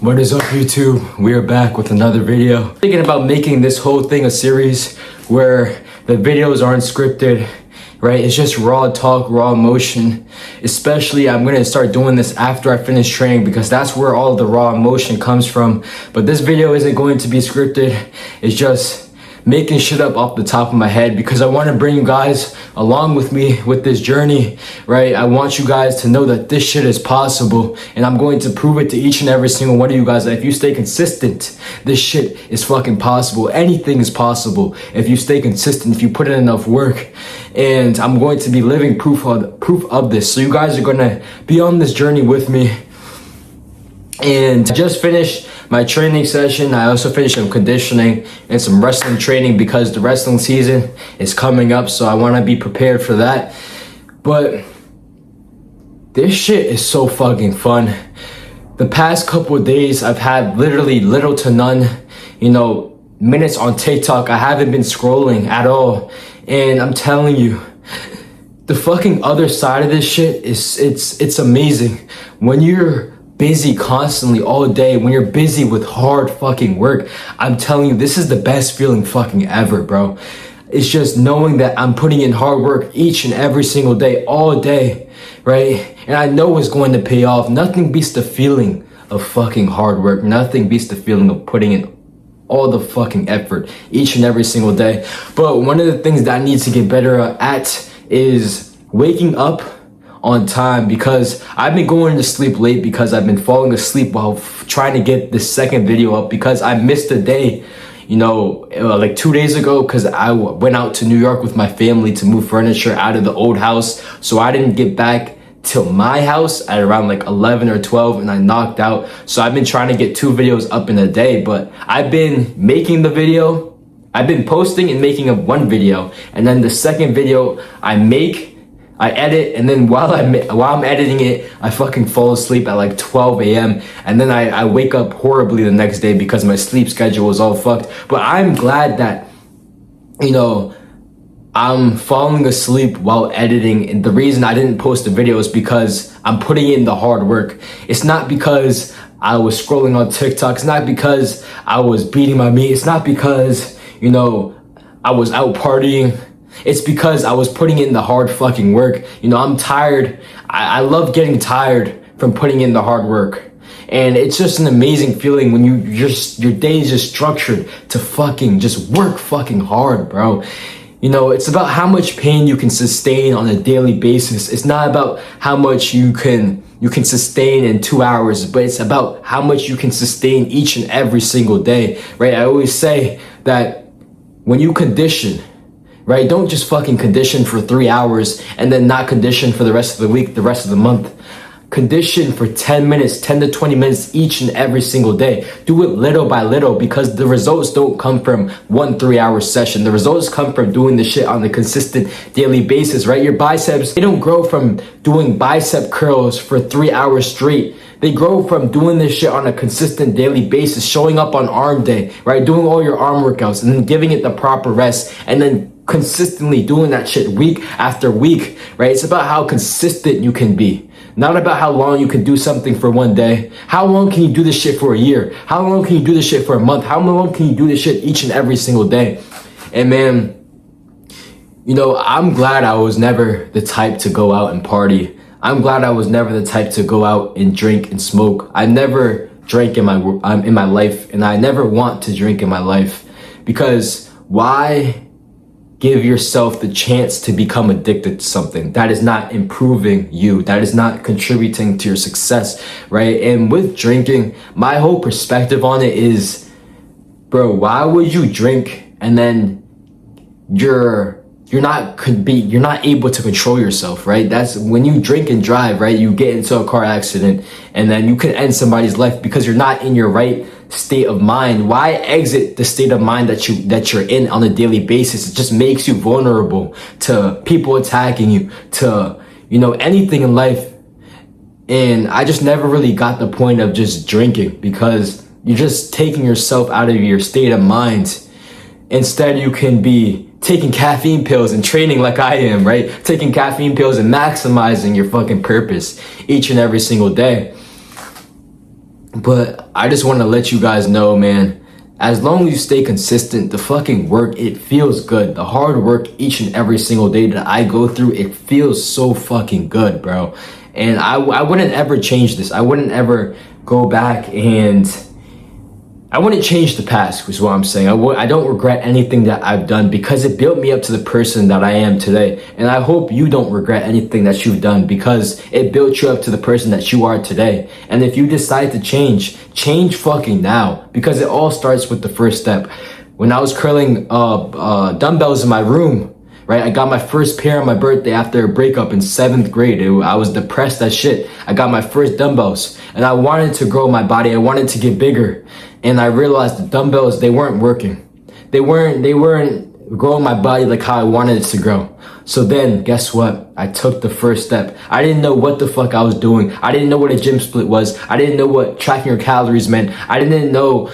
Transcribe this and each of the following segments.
What is up, YouTube? We are back with another video. Thinking about making this whole thing a series where the videos aren't scripted, right? It's just raw talk, raw emotion. Especially, I'm gonna start doing this after I finish training because that's where all the raw emotion comes from. But this video isn't going to be scripted. It's just making shit up off the top of my head because I want to bring you guys along with me with this journey, right? I want you guys to know that this shit is possible, and I'm going to prove it to each and every single one of you guys that if you stay consistent, this shit is fucking possible. Anything is possible if you stay consistent, if you put in enough work. And I'm going to be living proof of this, so you guys are gonna be on this journey with me. And I just finished my training session. I also finished some conditioning and some wrestling training because the wrestling season is coming up, so I want to be prepared for that. But this shit is so fucking fun. The past couple of days I've had literally little to none, minutes on TikTok. I haven't been scrolling at all. And I'm telling you, the fucking other side of this shit is it's amazing. When you're busy constantly all day, when you're busy with hard fucking work, I'm telling you, this is the best feeling fucking ever, bro. It's just knowing that I'm putting in hard work each and every single day, all day, right? And I know it's going to pay off. Nothing beats the feeling of fucking hard work. Nothing beats the feeling of putting in all the fucking effort each and every single day. But one of the things that I need to get better at is waking up on time, because I've been going to sleep late because I've been falling asleep while trying to get this second video up because I missed a day, like 2 days ago, because I went out to New York with my family to move furniture out of the old house. So I didn't get back till my house at around like 11 or 12 and I knocked out. So I've been trying to get 2 videos up in a day, but I've been making the video. I've been posting and making one video, and then the second video I edit, and then while I'm editing it, I fucking fall asleep at like 12 a.m. and then I wake up horribly the next day because my sleep schedule is all fucked. But I'm glad that, I'm falling asleep while editing, and the reason I didn't post the video is because I'm putting in the hard work. It's not because I was scrolling on TikTok. It's not because I was beating my meat. It's not because, I was out partying. It's because I was putting in the hard fucking work. I'm tired. I love getting tired from putting in the hard work. And it's just an amazing feeling when your day is just structured to fucking just work fucking hard, bro. It's about how much pain you can sustain on a daily basis. It's not about how much you can sustain in 2 hours, but it's about how much you can sustain each and every single day, right? I always say that when you condition, right? Don't just fucking condition for 3 hours and then not condition for the rest of the week, the rest of the month. Condition for 10 minutes, 10 to 20 minutes each and every single day. Do it little by little, because the results don't come from 1 3-hour session. The results come from doing the shit on a consistent daily basis, right? Your biceps, they don't grow from doing bicep curls for 3 hours straight. They grow from doing this shit on a consistent daily basis, showing up on arm day, right? Doing all your arm workouts and then giving it the proper rest, and then consistently doing that shit week after week, right? It's about how consistent you can be, not about how long you can do something for one day. How long can you do this shit for a year? How long can you do this shit for a month? How long can you do this shit each and every single day? And man, I'm glad I was never the type to go out and party. I'm glad I was never the type to go out and drink and smoke. I never drank in my life, and I never want to drink in my life, because why give yourself the chance to become addicted to something that is not improving you, that is not contributing to your success, right? And with drinking, my whole perspective on it is, bro, why would you drink and then you're not able to control yourself, right? That's when you drink and drive, right? You get into a car accident and then you can end somebody's life because you're not in your right state of mind. Why exit the state of mind that you're in on a daily basis? It just makes you vulnerable to people attacking you, to anything in life. And I just never really got the point of just drinking, because you're just taking yourself out of your state of mind. Instead, you can be taking caffeine pills and training like I am, right? Taking caffeine pills and maximizing your fucking purpose each and every single day. But I just want to let you guys know, man, as long as you stay consistent, the fucking work, it feels good. The hard work each and every single day that I go through, it feels so fucking good, bro. And I wouldn't ever change this. I wouldn't ever go back and I wouldn't change the past, is what I'm saying. I don't regret anything that I've done because it built me up to the person that I am today. And I hope you don't regret anything that you've done because it built you up to the person that you are today. And if you decide to change fucking now, because it all starts with the first step. When I was curling dumbbells in my room, right? I got my first pair on my birthday after a breakup in 7th grade. I was depressed as shit. I got my first dumbbells and I wanted to grow my body. I wanted to get bigger. And I realized the dumbbells, they weren't working. They weren't growing my body like how I wanted it to grow. So then, guess what? I took the first step. I didn't know what the fuck I was doing. I didn't know what a gym split was. I didn't know what tracking your calories meant. I didn't know,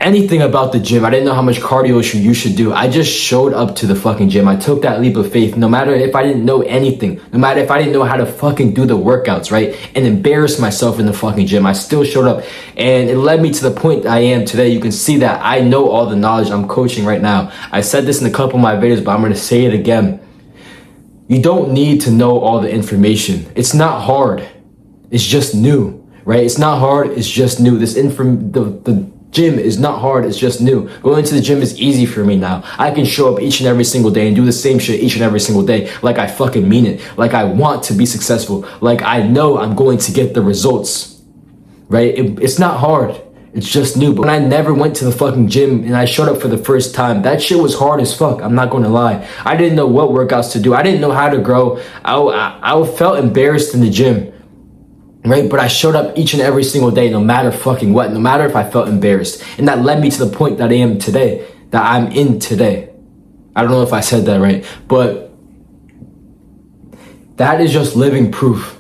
anything about the gym. I didn't know how much cardio you should do. I just showed up to the fucking gym. I took that leap of faith, no matter if I didn't know anything, no matter if I didn't know how to fucking do the workouts, right? And embarrass myself in the fucking gym. I still showed up and it led me to the point I am today. You can see that I know all the knowledge. I'm coaching right now. I said this in a couple of my videos, but I'm going to say it again. You don't need to know all the information. It's not hard. It's just new, right? It's not hard. It's just new. The gym is not hard, it's just new. Going to the gym is easy for me now. I can show up each and every single day and do the same shit each and every single day like I fucking mean it. Like I want to be successful. Like I know I'm going to get the results, right? It's not hard, it's just new. But when I never went to the fucking gym and I showed up for the first time, that shit was hard as fuck. I'm not gonna lie. I didn't know what workouts to do. I didn't know how to grow. I felt embarrassed in the gym. Right? But I showed up each and every single day, no matter fucking what, no matter if I felt embarrassed. And that led me to the point that I am today, that I'm in today. I don't know if I said that right, but that is just living proof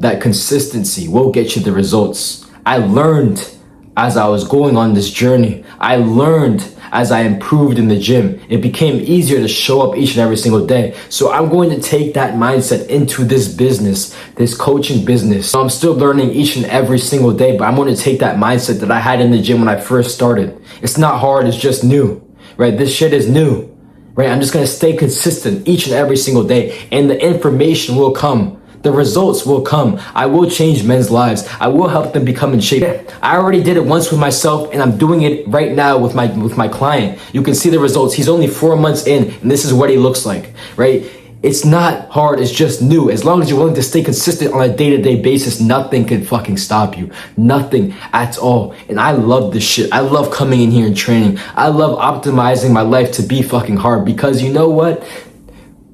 that consistency will get you the results. I learned as I was going on this journey. I learned as I improved in the gym. It became easier to show up each and every single day. So I'm going to take that mindset into this business, this coaching business. So I'm still learning each and every single day, but I'm going to take that mindset that I had in the gym when I first started. It's not hard, it's just new, right? This shit is new, right? I'm just going to stay consistent each and every single day and the information will come. The results will come. I will change men's lives. I will help them become in shape. I already did it once with myself and I'm doing it right now with my client. You can see the results. He's only 4 months in and this is what he looks like, right? It's not hard, it's just new. As long as you're willing to stay consistent on a day-to-day basis, nothing can fucking stop you. Nothing at all. And I love this shit. I love coming in here and training. I love optimizing my life to be fucking hard because you know what?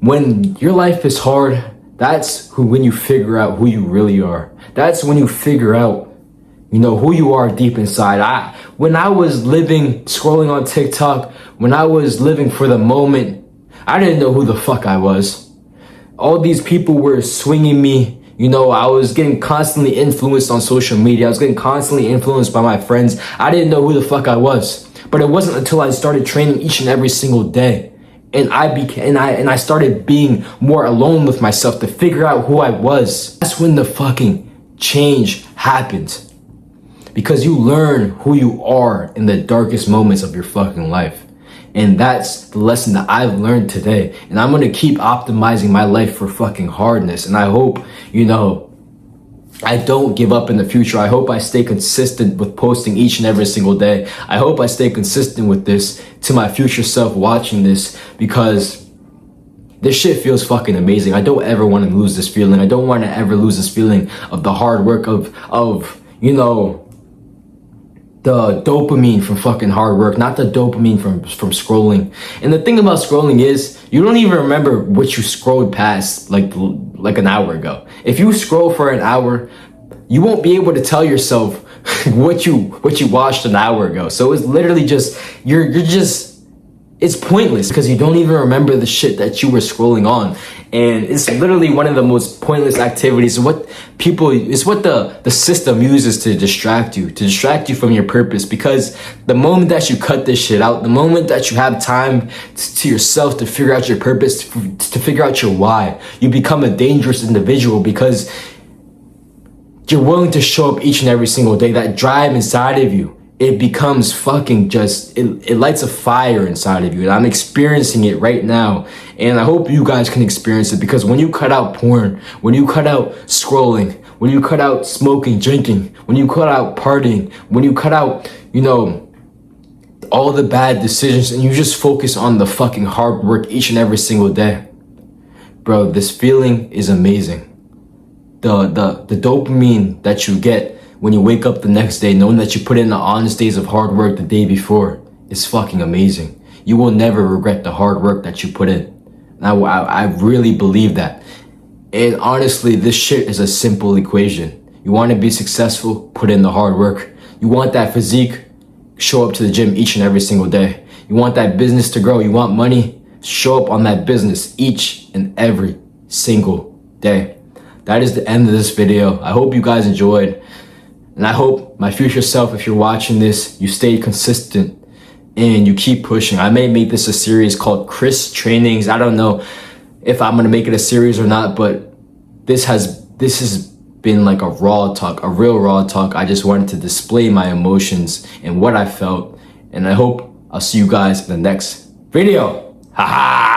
When your life is hard, that's when you figure out who you really are. That's when you figure out, who you are deep inside. When I was living, scrolling on TikTok, when I was living for the moment, I didn't know who the fuck I was. All these people were swinging me. I was getting constantly influenced on social media. I was getting constantly influenced by my friends. I didn't know who the fuck I was. But it wasn't until I started training each and every single day. And I started being more alone with myself to figure out who I was. That's when the fucking change happened. Because you learn who you are in the darkest moments of your fucking life. And that's the lesson that I've learned today. And I'm going to keep optimizing my life for fucking hardness. And I hope, I don't give up in the future. I hope I stay consistent with posting each and every single day. I hope I stay consistent with this to my future self watching this because this shit feels fucking amazing. I don't ever want to lose this feeling. I don't want to ever lose this feeling of the hard work of the dopamine from fucking hard work, not the dopamine from scrolling. And the thing about scrolling is you don't even remember what you scrolled past like an hour ago. If you scroll for an hour, you won't be able to tell yourself what you watched an hour ago. So it's literally just it's pointless because you don't even remember the shit that you were scrolling on. And it's literally one of the most pointless activities. It's what the system uses to distract you from your purpose. Because the moment that you cut this shit out, the moment that you have time to yourself to figure out your purpose, to figure out your why, you become a dangerous individual because you're willing to show up each and every single day, that drive inside of you, it becomes fucking just, it lights a fire inside of you. And I'm experiencing it right now. And I hope you guys can experience it, because when you cut out porn, when you cut out scrolling, when you cut out smoking, drinking, when you cut out partying, when you cut out, you know, all the bad decisions, and you just focus on the fucking hard work each and every single day, bro, this feeling is amazing. The dopamine that you get when you wake up the next day, knowing that you put in the honest days of hard work the day before, is fucking amazing. You will never regret the hard work that you put in. Now, I really believe that. And honestly, this shit is a simple equation. You want to be successful, put in the hard work. You want that physique, show up to the gym each and every single day. You want that business to grow, you want money, show up on that business each and every single day. That is the end of this video. I hope you guys enjoyed. And I hope my future self, if you're watching this, you stay consistent and you keep pushing. I may make this a series called Chris Trainings. I don't know if I'm gonna make it a series or not, but this has been like a raw talk, a real raw talk. I just wanted to display my emotions and what I felt. And I hope I'll see you guys in the next video. Haha!